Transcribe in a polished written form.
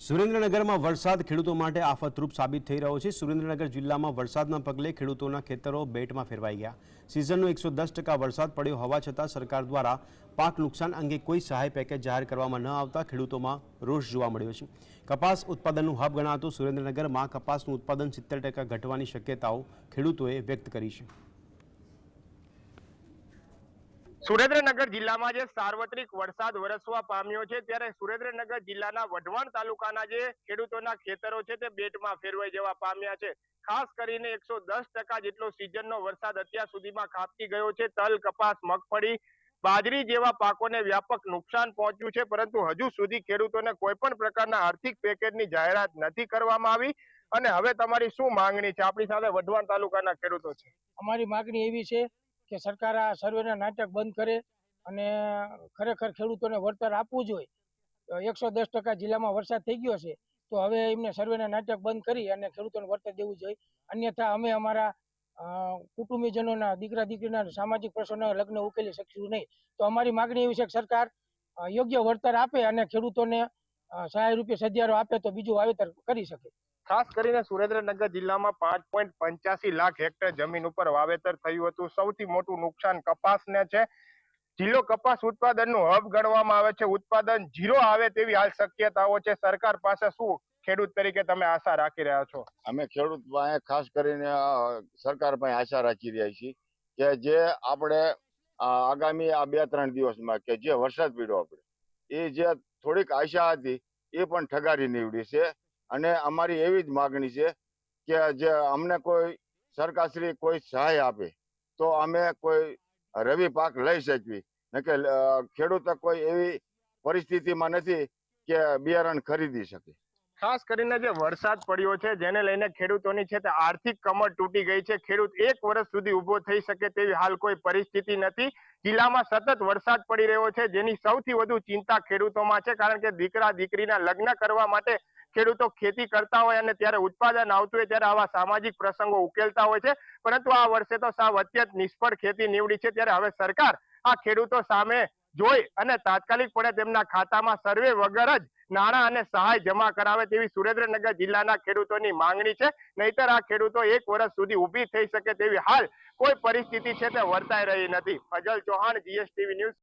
સુરેન્દ્રનગરમાં વરસાદ ખેડૂતો માટે આફતરૂપ સાબિત થઈ રહ્યો છે। સુરેન્દ્રનગર જિલ્લામાં વરસાદના પગલે ખેડૂતોના ખેતરો બેટમાં ફેરવાઈ ગયા। સિઝનનો 110% વરસાદ પડ્યો હોવા છતાં સરકાર દ્વારા પાક નુકસાન અંગે કોઈ સહાય પેકેજ જાહેર કરવામાં ન આવતા ખેડૂતોમાં રોષ જોવા મળ્યો છે। કપાસ ઉત્પાદનનું હબ ગણાતું સુરેન્દ્રનગરમાં કપાસનું ઉત્પાદન 70% ઘટવાની શક્યતાઓ ખેડૂતોએ વ્યક્ત કરી છે। સુરેન્દ્રનગર જિલ્લામાં જે સાર્વત્રિક વરસાદ વરસવા પામ્યો છે ત્યારે સુરેન્દ્રનગર જિલ્લાના વઢવાણ તાલુકાના જે ખેડૂતોના ખેતરો છે તે બેટમાં ફેરવાઈ જવા પામ્યા છે। ખાસ કરીને 110% જેટલો સિઝનનો વરસાદ અત્યાર સુધીમાં ખાબકી ગયો છે। તલ, કપાસ, મગફળી, બાજરી જેવા પાકોને વ્યાપક નુકસાન પહોંચ્યું છે, પરંતુ હજુ સુધી ખેડૂતોને કોઈ પણ પ્રકારના આર્થિક પેકેજની જાહેરાત નથી કરવામાં આવી। અને હવે તમારી શું માંગણી છે? આપણી સાથે વઢવાણ તાલુકાના ખેડૂતો છે। અમારી માંગણી એવી છે કે સરકાર આ સર્વેના નાટક બંધ કરે અને ખરેખર ખેડૂતોને વળતર આપવું જોઈએ। 110% જિલ્લામાં વરસાદ થઈ ગયો છે, તો હવે એમને સર્વેના નાટક બંધ કરી અને ખેડૂતોને વળતર દેવું જોઈએ। અન્યથા અમે અમારા કુટુંબીજનોના દીકરા દીકરીના સામાજિક પ્રશ્નોના લગ્ન ઉકેલી શકશું નહીં। તો અમારી માંગણી એવી છે કે સરકાર યોગ્ય વળતર આપે અને ખેડૂતોને સહાય રૂપે સધિયારો આપે તો બીજું વાવેતર કરી શકે। ખાસ કરીને સુરેન્દ્રનગર જિલ્લામાં 5.85 લાખ હેક્ટર જમીન ઉપર વાવેતર થયું હતું। સૌથી મોટું નુકસાન કપાસને છે। જિલ્લો કપાસ ઉત્પાદનનું હબ ગણવામાં આવે છે। ઉત્પાદન 0 આવે તેવી હાલ શક્યતાઓ છે। સરકાર પાસે શું ખેડૂત તરીકે તમે આશા રાખી રહ્યા છો? અમે ખેડૂત પાસે ખાસ કરીને સરકાર પાસે આશા રાખી રહ્યા છીએ કે જે આપણે આગામી આ 2-3 દિવસમાં કે જે વરસાદ પડ્યો આપણે એ જે થોડીક આશા હતી એ પણ ઠગારી નીવડી છે। અને અમારી એવી જ માગણી છે કે જે અમને કોઈ સરકારશ્રી કોઈ સહાય આપે તો અમે કોઈ રવિ પાક લઈ શકીએ, ને કે ખેડૂતો કોઈ એવી પરિસ્થિતિમાં નથી કે બિયારણ ખરીદી શકે। ખાસ કરીને જે વરસાદ પડ્યો છે જેને લઈને ખેડૂતોની છે તે આર્થિક કમર તૂટી ગઈ છે। ખેડૂત 1 વર્ષ સુધી ઉભો થઈ શકે તેવી હાલ કોઈ પરિસ્થિતિ નથી। જિલ્લામાં સતત વરસાદ પડી રહ્યો છે, જેની સૌથી વધુ ચિંતા ખેડૂતોમાં છે, કારણ કે દીકરા દીકરીના લગ્ન કરવા માટે ખેડૂતો ખેતી કરતા હોય અને ત્યારે ઉત્પાદન આવતું હોય ત્યારે આવા સામાજિક પ્રસંગો ઉકેલતા હોય છે, પરંતુ આ વર્ષે તો સાવ અત્યંત નિષ્ફળ ખેતી નીવડી છે। ત્યારે હવે સરકાર આ ખેડૂતો સામે જોઈ અને તાત્કાલિકપણે તેમના ખાતામાં સર્વે વગર જ નાણાં અને સહાય જમા કરાવે તેવી સુરેન્દ્રનગર જિલ્લાના ખેડૂતોની માંગણી છે। નહીતર આ ખેડૂતો 1 વર્ષ સુધી ઊભી થઈ શકે તેવી હાલ કોઈ પરિસ્થિતિ છે તે વર્તાઈ રહી નથી। અજલ ચૌહાણ, GSTV ન્યૂઝ।